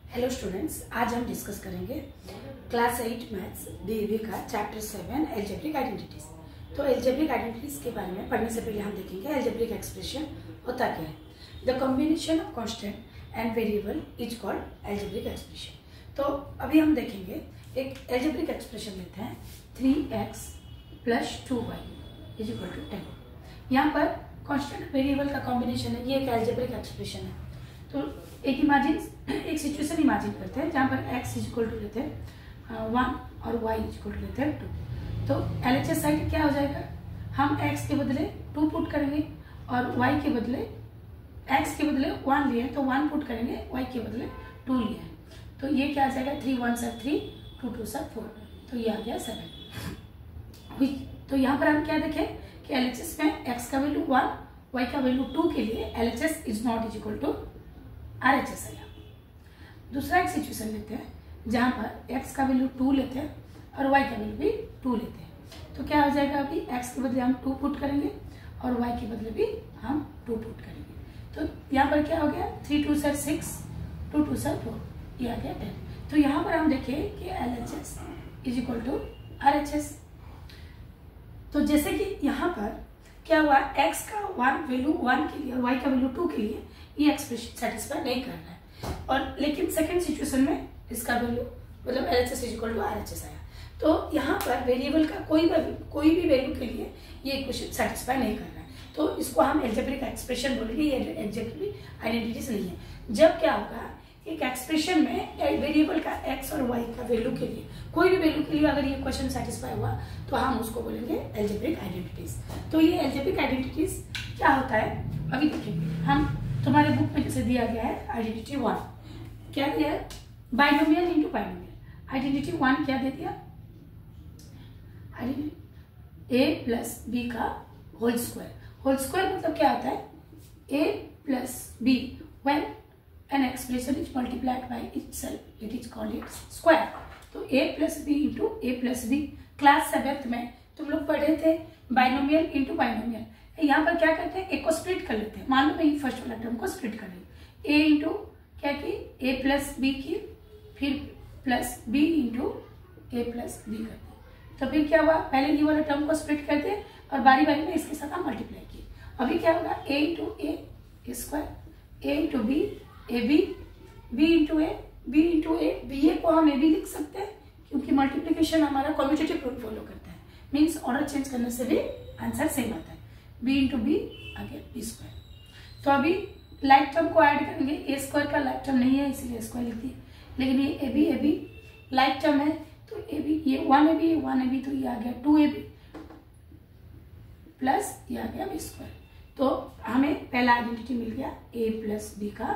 Hello students, आज हम discuss करेंगे क्लास 8 मैथ्स डीईवी का चैप्टर 7 एल्जेब्रिक आइडेंटिटीज। तो एल्जेब्रिक आइडेंटिटीज के बारे में पढ़ने से पहले हम देखेंगे एल्जेब्रिक एक्सप्रेशन होता क्या है। The combination of constant and variable is called algebraic expression. तो अभी हम देखेंगे एक एल्जेब्रिक एक्सप्रेशन लेते हैं 3x + 2y = 10। यहाँ पर कांस्टेंट वेरिएबल का कॉम्बिनेशन है, ये एक एल्जेब्रिक एक्सप्रेशन है। तो एक सिचुएशन इमेजिन करते हैं जहाँ पर x = लेते हैं 1 और y = लेते हैं 2। तो LHS साइड क्या हो जाएगा, हम x के बदले 2 पुट करेंगे और y के बदले x के बदले 1 लिए तो 1 पुट करेंगे, y के बदले 2 लिए हैं। तो ये क्या आ जाएगा 3 1 = 3, 2 2 = 4, तो ये आ गया 7। तो यहाँ पर हम क्या देखें कि LHS में x का वैल्यू 1, y का वैल्यू 2 के लिए LHS ≠ RHS है। दूसरा एक सिचुएशन लेते हैं जहां पर x का वैल्यू 2 लेते हैं और y का वैल्यू भी 2 लेते हैं। तो क्या हो जाएगा, अभी x के बदले हम 2 पुट करेंगे और y के बदले भी हम 2 पुट करेंगे। तो यहाँ पर क्या हो गया 3 2 = 6, 2 2 = 4, ये आ गया 10। तो यहाँ पर हम देखें कि LHS = RHS। तो जैसे कि यहाँ पर क्या हुआ, x का वैल्यू 1 के लिए और y का वैल्यू 2 के लिए ये एक्सप्रेशन सेटिस्फाई नहीं कर रहा है, और लेकिन सेकंड सिचुएशन में इसका वैल्यू मतलब LHS = RHS आया। तो यहाँ पर वेरिएबल का कोई भी वैल्यू के लिए ये इक्वेशन सेटिस्फाई नहीं कर रहा है, तो इसको हम एल्जेब्रिक एक्सप्रेशन बोलेंगे। ये एल्जेब्रिक आइडेंटिटीज नहीं है। जब क्या होगा, एक एक्सप्रेशन में वेरिएबल का x और y का वैल्यू के लिए कोई भी वैल्यू के लिए अगर ये क्वेश्चन सेटिस्फाई हुआ तो हम उसको बोलेंगे एल्जेब्रिक आइडेंटिटीज। तो ये एल्जेब्रिक आइडेंटिटीज क्या होता है अभी देखेंगे हम। तुम्हारे बुक में जैसे दिया गया है आइडेंटिटी 1, क्या दिया है, बाइनोमियल इनटू बाइनोमियल। आइडेंटिटी 1 क्या दे दिया, a + b का होल स्क्वायर। होल स्क्वायर मतलब क्या होता है, a + b when an expression is multiplied by itself it is called its square. तो a + b × a + b class 7th में तुम लोग पढ़े थे बाइनोमियल इनटू बाइनोमियल। यहाँ पर क्या करते हैं, एक को स्प्लिट कर लेते हैं। मान लो मैं फर्स्ट वाला टर्म को स्प्लिट कर रही हूँ, a इंटू क्या की a + b की, फिर plus b into a + b करते हैं। तो फिर क्या हुआ, पहले ये वाला टर्म को स्प्लिट करते हैं और बारी बारी में इसके साथ हम मल्टीप्लाई किए। अभी क्या होगा, a × a² a × b ab, b × a b × a, ba को हम ab लिख सकते हैं क्योंकि मल्टीप्लीकेशन हमारा कम्यूटेटिव रूल फॉलो करता है, मीन्स ऑर्डर चेंज करने से भी आंसर सेम आता है। b × b आ गया b²। तो अभी लाइक टर्म को ऐड करेंगे, a² का लाइक टर्म नहीं है इसलिए स्क्वायर लिख दिए, लेकिन ये ab लाइक टर्म है तो ab ये 1ab तो ये आ गया 2ab प्लस ये आ गया b²। तो हमें पहला आइडेंटिटी मिल गया a + b का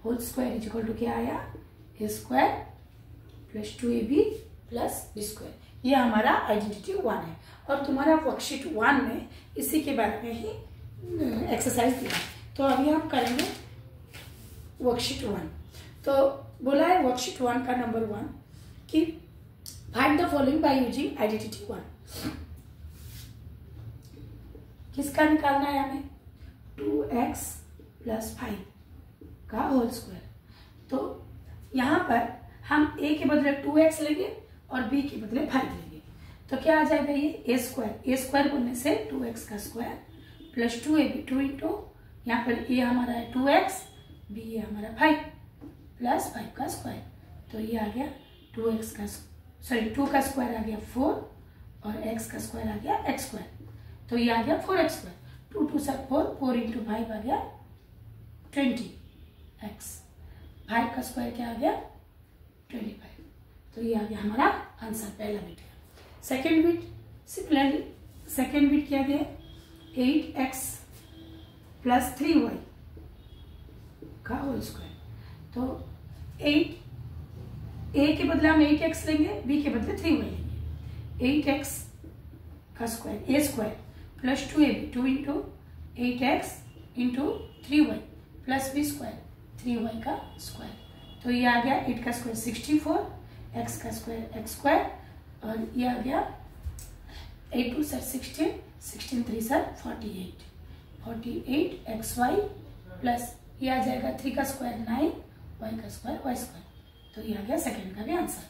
होल स्क्वायर = क्या आया, a² + 2ab + b²। ये हमारा आइडेंटिटी 1 है। और तुम्हारा वर्कशीट 1 में इसी के बारे में ही एक्सरसाइज दिया। तो अभी हम करेंगे वर्कशीट 1। तो बोला है वर्कशीट 1 का नंबर 1 कि find the following by using identity 1। किसका निकालना है हमें, 2x + 5 का होल स्क्वायर। तो यहाँ पर हम a के बदले 2x लेंगे और b के बदले 5 लेंगे। तो क्या आ जाएगा, ये a² बोलने से 2x का स्क्वायर + 2ab 2 इंटू यहाँ पर a हमारा है 2x, b ये हमारा 5 + 5 का स्क्वायर। तो ये आ गया 2 का स्क्वायर आ गया 4 और x का स्क्वायर आ गया x²। तो ये आ गया 4x²। 2 2 = 4, 4 × 5 आ गया 20x। 5 का स्क्वायर क्या आ गया 25। तो ये आ गया हमारा आंसर, पहला bit. Second bit similarly, second bit क्या दिया, 8x + 3y का होल स्क्वायर। तो 8 a के बदले हम 8x लेंगे, b के बदले 3y लेंगे। 8x का square a² + 2ab 2 into 8x into 3y + b² 3y का स्क्वायर। तो ये आ गया 8 का स्क्वायर 64, x का स्क्वायर x², और ये आ गया 8 2 = 16, 16 3 = 48, 48xy प्लस ये आ जाएगा 3 का स्क्वायर 9, y का स्क्वायर y²। तो ये आ गया सेकेंड का भी आंसर।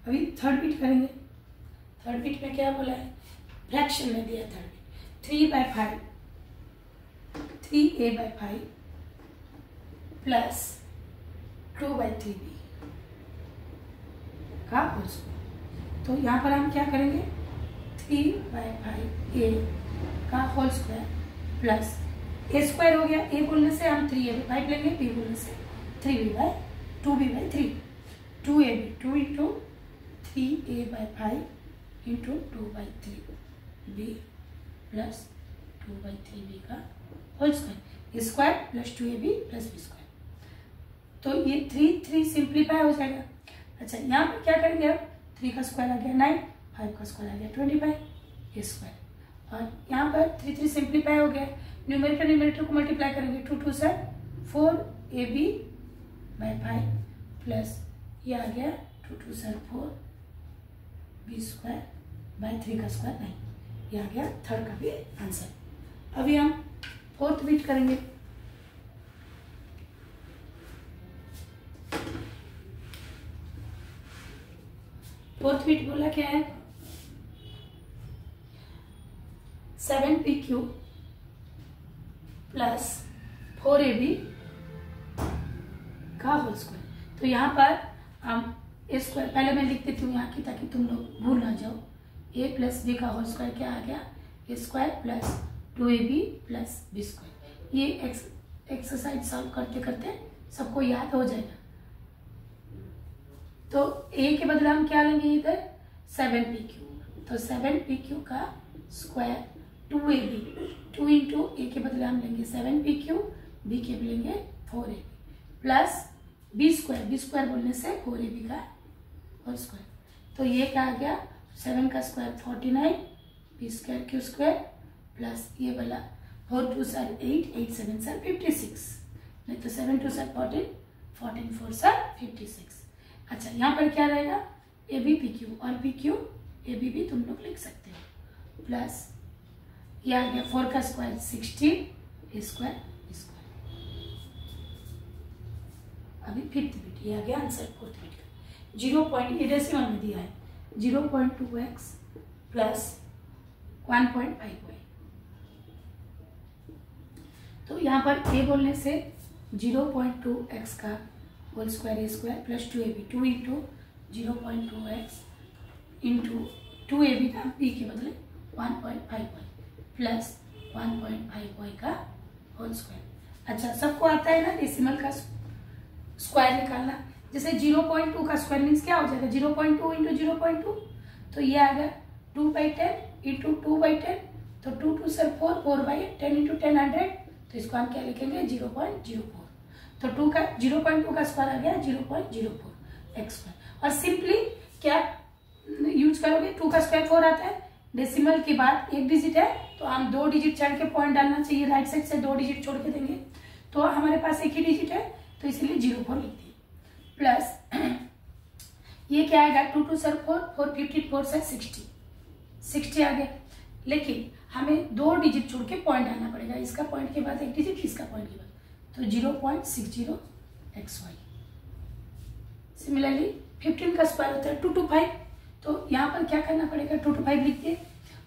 अभी थर्ड बिट करेंगे। थर्ड बिट में क्या बोला है, फ्रैक्शन में दिया third bit 3/5 3a/5 plus 2/3b का होल स्क्वायर। तो यहाँ पर हम क्या करेंगे, 3/5a का whole square plus a square हो गया, a बोलने से हम 3a/5 लेंगे, b बोलने से 2b/3 2ab 2 into 3a/5 into 2/3b प्लस 2/3b का whole square, square plus 2ab plus b square. तो ये 3 सिंप्लीफाई हो जाएगा। अच्छा, यहाँ पर क्या करेंगे, अब 3 का स्क्वायर आ गया 9, 5 का स्क्वायर आ गया 25 स्क्वायर, और यहाँ पर 3 सिंप्लीफाई हो गया। न्यूमरेटर को मल्टीप्लाई करेंगे, 2 2 7 4ab/5 प्लस ये आ गया 2 2 7 4b स्क्वायर बाय 3 का स्क्वायर 9। ये आ गया थर्ड का भी आंसर। अभी हम फोर्थ बिट करेंगे। फोर्थ बिट बोला क्या है, 7pq प्लस 4ab का होल स्क्वायर। तो यहाँ पर हम ए स्क्वायर पहले मैं लिख देती हूँ यहाँ की, ताकि तुम लोग भूल ना जाओ। a प्लस b का होल स्क्वायर क्या आ गया, a square plus 2ab plus b square. ये एक्सरसाइज सॉल्व करते करते सबको याद हो जाएगा। तो a के बदले हम क्या लेंगे इधर, 7pq। तो 7pq का स्क्वायर 2ab, 2 इंटू a के बदले हम लेंगे 7pq, b के बदले लेंगे 4ab प्लस b स्क्वायर बोलने से 4ab का होल स्क्वायर। तो ये क्या आ गया, 7 का square 49, b square q square plus ये वाला 4 2 7 8, 8 7 7 56, नहीं तो 7 2 7 14, 14 4 7 56। अच्छा, यहाँ पर क्या रहेगा, ए बी पी क्यू, और पी क्यू ए बी भी तुम लोग लिख सकते हो, प्लस ये आ गया 4 का स्क्वायर 16 स्क्वायर। अभी फिफ्थ बिट, ये आ गया आंसर फोर्थ बिट का। 0.8 में दिया है 0.2x प्लस 1.5y। तो यहाँ पर a बोलने से 0.2x का whole square a square plus 2ab, 2 into 0.2x into 2ab का b के बदले 1.5y प्लस 1.5y का होल स्क्वायर। अच्छा, सबको आता है ना डेसिमल का स्क्वायर निकालना। जैसे 0.2 का स्क्वायर मीन्स क्या हो जाएगा, 0.2 इंटू 0.2, तो ये आ गया 2/10 इंटू 2/10, तो 2 2 सर 4, 4/10 इंटू 10 100, तो इसको हम क्या लिखेंगे 0.04। तो 0.2 का स्क्वायर आ गया 0.04 x स्क्वायर। और सिंपली क्या यूज करोगे, 2 का स्क्वायर 4 आता है, डेसिमल के बाद एक डिजिट है तो हम 2 डिजिट छोड़ के पॉइंट डालना चाहिए, राइट साइड से 2 डिजिट छोड़ के देंगे। तो हमारे पास एक ही डिजिट है तो इसलिए 04 लिख दिए, प्लस ये क्या आएगा 2 2 सर 4, 4 15 4 सर 60 आ गया। लेकिन हमें 2 डिजिट छोड़ के पॉइंट डालना पड़ेगा, इसका पॉइंट के बाद एक डिजिट, इसका पॉइंट के बाद, तो 0.60xy। सिमिलरली 15 का स्क्वायर होता है 2 to 5, तो यहाँ पर क्या करना पड़ेगा, 2 to 5 लिख दिए।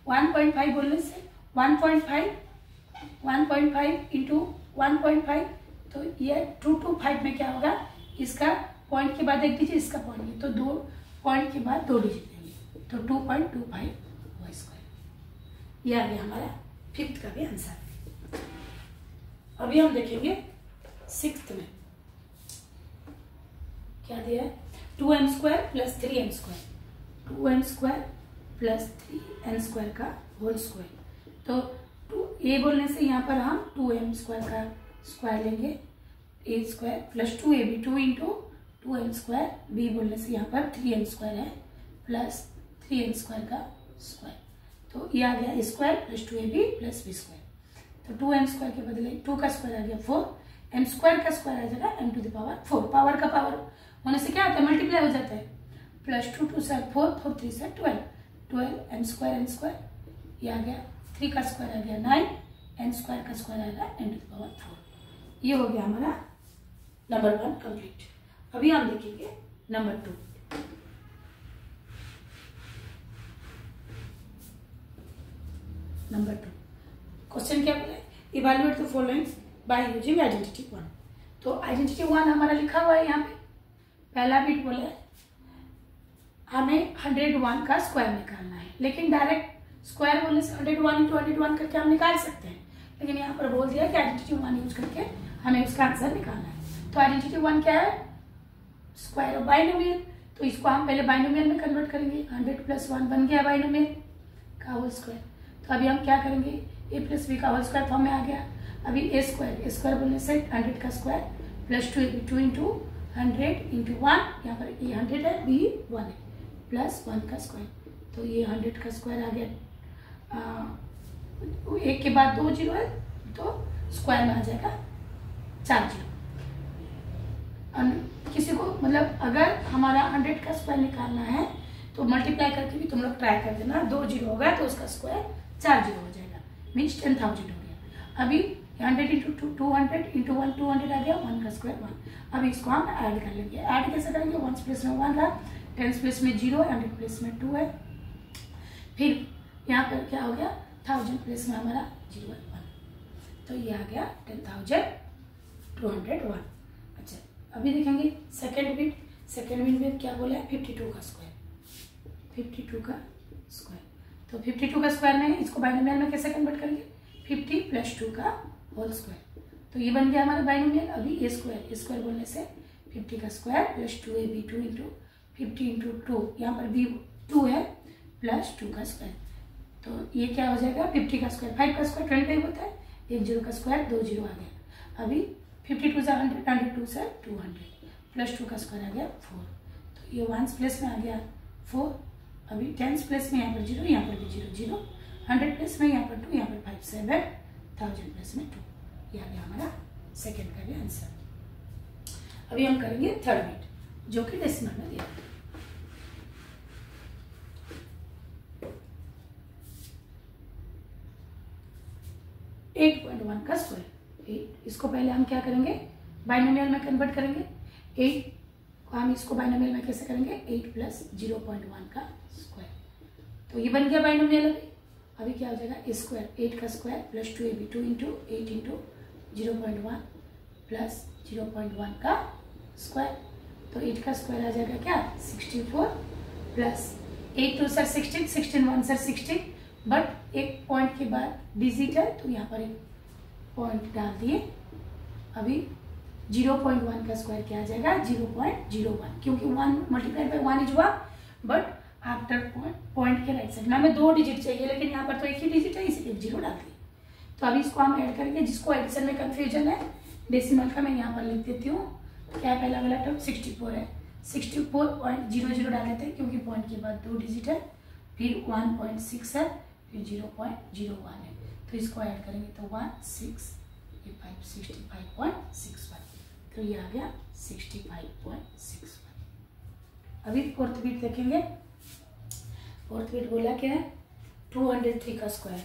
1.5 बोलने से 1.5 इंटू 1.5, तो ये 2 to 5 में क्या होगा, इसका पॉइंट के बाद एक डिजिट, इसका पॉइंट, तो 2 पॉइंट के बाद 2 डिजिट देंगे, तो 2.25y स्क्वायर। ये आ गया हमारा फिफ्थ का भी आंसर। अभी हम देखेंगे सिक्स्थ में क्या दिया है, 2m square plus 3m square, 2m square plus 3m square का होल स्क्वायर। तो a बोलने से यहाँ पर हम 2m स्क्वायर का स्क्वायर लेंगे, a square plus 2ab, 2 into 2m square, b बोलने से यहाँ पर 3m स्क्वायर है प्लस 3m स्क्वायर का स्क्वायर। तो ये आ गया square plus 2ab plus b square. तो 2m स्क्वायर के बदले 2 का स्क्वायर आ गया 4, m स्क्वायर का स्क्वायर आ जाएगा m to the power 4। Power का पावर होने से क्या होता है, मल्टीप्लाई हो जाता है, प्लस 2 2 सर 4, 4 3 सर 12 m स्क्वायर, ये आ गया 3 का स्क्वायर आ गया 9, n स्क्वायर का स्क्वायर आएगा m टू द पावर 4। ये हो गया हमारा नंबर 1 कंप्लीट। अभी हम देखेंगे नंबर 2। नंबर 2 क्वेश्चन क्या बोला है, evaluate the following by using identity 1। तो आइडेंटिटी 1 हमारा लिखा हुआ है यहाँ पे। पहला बिट बोला है हमें 101 का स्क्वायर निकालना है, लेकिन डायरेक्ट स्क्वायर बोलने से 101 इंटू 101 करके हम निकाल सकते हैं, लेकिन यहाँ पर बोल दिया कि आइडेंटिटी 1 यूज करके हमें उसका आंसर निकालना है। तो आइडेंटिटी 1 क्या है, स्क्वायर ऑफ बाइनोमियल। तो इसको हम पहले बाइनोमियल में कन्वर्ट करेंगे। 100 प्लस 1 बन गया बाइनोमियल का होल स्क्वायर। तो अभी हम क्या करेंगे, ए प्लस बी का होल स्क्वायर फॉर्म में आ गया। अभी ए स्क्वायर बोलने से 100 का स्क्वायर प्लस 2 इंटू 100 इंटू 1, यहाँ पर ए 100 है, बी 1 है, प्लस 1 का स्क्वायर। तो ये 100 का स्क्वायर आ गया। एक के बाद 2 जीरो है तो स्क्वायर में आ जाएगा 4 जीरो। किसी को मतलब अगर हमारा 100 का स्क्वायर निकालना है तो मल्टीप्लाई करके भी तुम लोग ट्राई कर देना। 2 जीरो होगा तो उसका स्क्वायर 4 जीरो हो जाएगा, मीन्स 10,000 हो गया। अभी 100 इंटू 200 इंटू 1 200 आ गया, 1 का स्क्वायर 1। अब इसको हम ऐड कर लेंगे। ऐड कैसे करेंगे, 1 प्लेस में 1 रहा, 10 प्लेस में 0, 100 प्लेस में 2 है। फिर यहाँ पर क्या हो गया, 1000 प्लेस में हमारा 0 है 1, तो ये आ गया 10,201। अच्छा अभी देखेंगे सेकेंड बिट। सेकेंड बिट में क्या बोला है, 52 का स्क्वायर। 52 का स्क्वायर, तो 52 का स्क्वायर में इसको बाइनोमियल में कैसे कन्वर्ट करेंगे, 50 प्लस 2 का होल स्क्वायर। तो ये बन गया हमारा बाइनोमियल। अभी ए स्क्वायर बोलने से 50 का square plus 2ab 2 into 50 into 2, यहाँ पर भी 2 है, प्लस 2 का स्क्वायर। तो ये क्या हो जाएगा, 50 का स्क्वायर 5 का स्क्वायर 25 होता है, 1 जीरो का स्क्वायर 2 जीरो आ गया। अभी 52 से 100, 102 से 200, प्लस 2 का स्क्वायर आ गया 4। तो ये 1 प्लेस में आ गया 4। अभी 10 प्लेस में यहाँ पर 0, यहाँ पर भी 0 0, 100 प्लेस में यहाँ पर 2, यहाँ पर 5 7, 1000 प्लेस में 2। ये आ गया हमारा सेकेंड का भी आंसर। अभी हम करेंगे थर्ड बिट जो कि डेसिमल में दिया। एट 8.1 का स्क्वायर। 8 इसको पहले हम क्या करेंगे, बाइनोमियल में कन्वर्ट करेंगे। 8 को हम इसको बाइनोमियल में कैसे करेंगे, 8 प्लस 0.1 का स्क्वायर। तो ये बन गया बाइनोमियल। अभी क्या हो जाएगा, ए स्क्वायर 8 का square plus 2ab 2 into 8 into 0.1 plus 0.1 का स्क्वायर। तो 8 का स्क्वायर आ जाएगा क्या, 64 प्लस 8 2 सर 16, 16 1 सर 16, बट एक पॉइंट के बाद डिजिट है तो यहाँ पर एक पॉइंट डाल दिए। अभी 0.1 का स्क्वायर क्या आ जाएगा, 0.01, क्योंकि 1 multiplied by 1 is 1, but after point के राइट साइड में हमें 2 डिजिट चाहिए, लेकिन यहाँ पर तो एक ही डिजिट है, इसलिए 0 डाल दिए। तो अभी इसको हम ऐड करेंगे। जिसको एडिशन में कंफ्यूजन है डेसिमल का, मैं यहाँ पर लिख देती हूँ। क्या पहला वाला टर्म 64 है, 64.00 डाल देते हैं क्योंकि पॉइंट के बाद 2 डिजिट है, फिर 1.6 है, फिर 0.01 है, तो इसको ऐड करेंगे तो 1 6 ये 5 65.61, तो ये आ गया 65.61। अभी फोर्थ बिट देखेंगे। फोर्थ बिट बोला क्या है, 203 का स्क्वायर।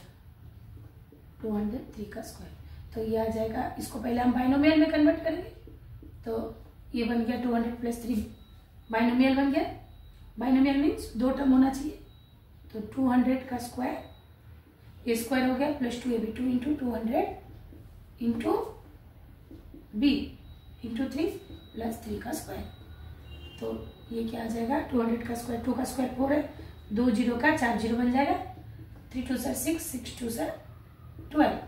203 का स्क्वायर, तो ये आ जाएगा। इसको पहले हम बाइनोमियल में कन्वर्ट करेंगे, तो ये बन गया 200 प्लस 3 बाइनोमियल बन गया। बाइनोमियल मीन्स 2 टर्म होना चाहिए, तो 200 का स्क्वायर, ए स्क्वायर हो गया plus 2ab 2 into 200 into b into 3 plus 3 का स्क्वायर। तो ये क्या आ जाएगा, 200 का स्क्वायर, 2 का स्क्वायर 4 है, 2 जीरो का 4 जीरो बन जाएगा, 3 2 सर 6, 6 2 सर 12,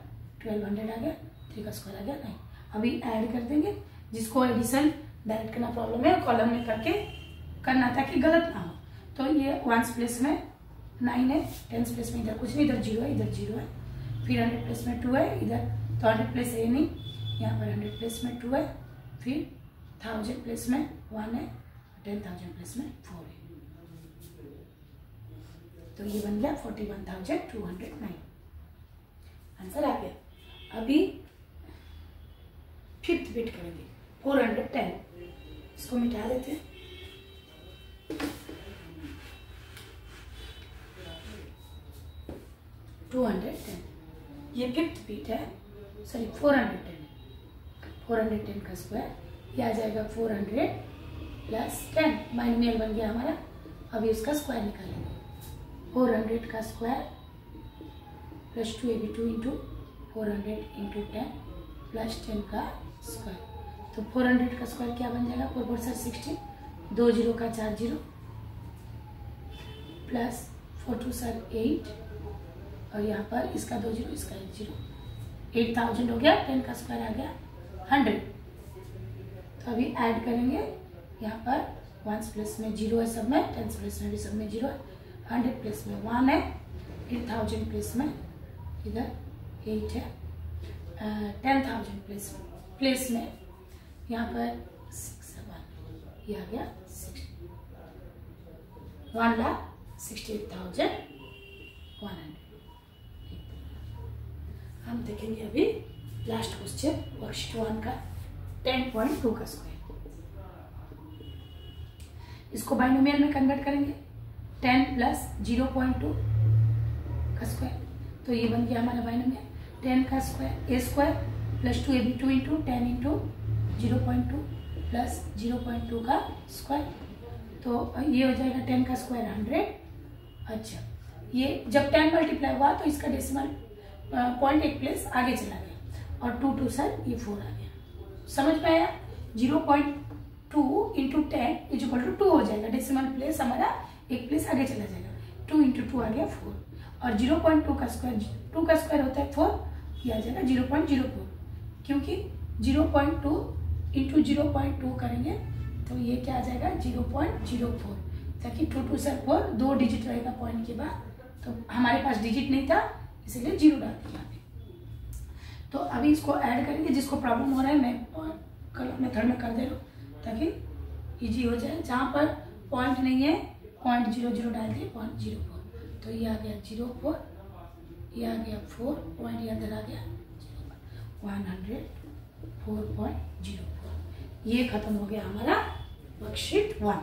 1200 आ गया, 3 का स्क्वायर आ गया 9। अभी ऐड कर देंगे। जिसको एडिशन डायरेक्ट करना प्रॉब्लम है कॉलम में करके करना ताकि गलत ना हो। तो ये 1 प्लेस में 9 है, 10 प्लेस में इधर कुछ नहीं, इधर 0 है, इधर 0 है, फिर 100 प्लेस में 2 है, इधर तो 100 प्लेस है नहीं, यहाँ पर 100 प्लेस में 2 है, फिर 1000 प्लेस में 1 है, 10,000 प्लेस में 4 है, तो ये बन गया 41,209। आंसर आ गया। अभी फिफ्थ बिट करेंगे 410, इसको मिटा देते हैं। ये फिफ्थ बिट है, सॉरी 410 का स्क्वायर, ये आ जाएगा 400 प्लस 10 बाइनोमियल बन गया हमारा। अभी इसका स्क्वायर निकालेंगे। 400 का square plus 2ab2 into 400 into 10 plus 10 का स्क्वायर। तो 400 का स्क्वायर क्या बन जाएगा? 4 4 16, 2 जीरो का 4 जीरो प्लस 4 2 8 और यहाँ पर इसका 2 जीरो इसका 1 जीरो, 8000 हो गया। 10 का स्क्वायर आ गया 100। तो अभी ऐड करेंगे। यहाँ पर 1 प्लस में 0 है सब में, 10 प्लस में भी सब में 0 है, 100 प्लस में 1 है, 8000 प्लस में इधर 8 है, 10,000 प्लस में यहाँ पर 6 है 1, ये आ गया 1,68,100। हम देखेंगे अभी लास्ट क्वेश्चन वर्कशीट 1 का 10.2 का स्क्वायर। इसको बाइनोमियल में कन्वर्ट करेंगे। 10 प्लस 0.2 का स्क्वायर, तो ये बन गया हमारा बाइनोमियल। 10 का square a square plus 2ab2 into 10 into 0.2 plus 0.2 का स्क्वायर, तो ये हो जाएगा 10 का स्क्वायर 100। अच्छा, ये जब 10 मल्टीप्लाई हुआ तो इसका डेसिमल पॉइंट एक प्लेस आगे चला गया और 2 2 सर ये 4 आ गया। समझ में आया? 0.2 इंटू 10 इज इक्वल टू 2 हो जाएगा। डेसिमल प्लेस हमारा एक प्लेस आगे चला जाएगा। 2 इंटू 2 आ गया 4 और 0.2 का स्क्वायर, 2 का स्क्वायर होता है 4, ये आ जाएगा 0.04, क्योंकि 0.2 इंटू 0.2 करेंगे तो ये क्या आ जाएगा 0.04, ताकि 2 2 सर 4, 2 डिजिट रहेगा पॉइंट के बाद। तो हमारे पास डिजिट नहीं था इसलिए 0 डाल दिया। तो अभी इसको ऐड करेंगे। जिसको प्रॉब्लम हो रहा है मैं कलर मेथड में कर दे रहा हूँ ताकि इजी हो जाए। जहाँ पर पॉइंट नहीं है 0.00 डाल दिए 0.04, तो ये आ गया 0.4, ये आ गया 4 पॉइंट, ये अंदर आ गया 104.04। ये खत्म हो गया हमारा वर्कशीट 1।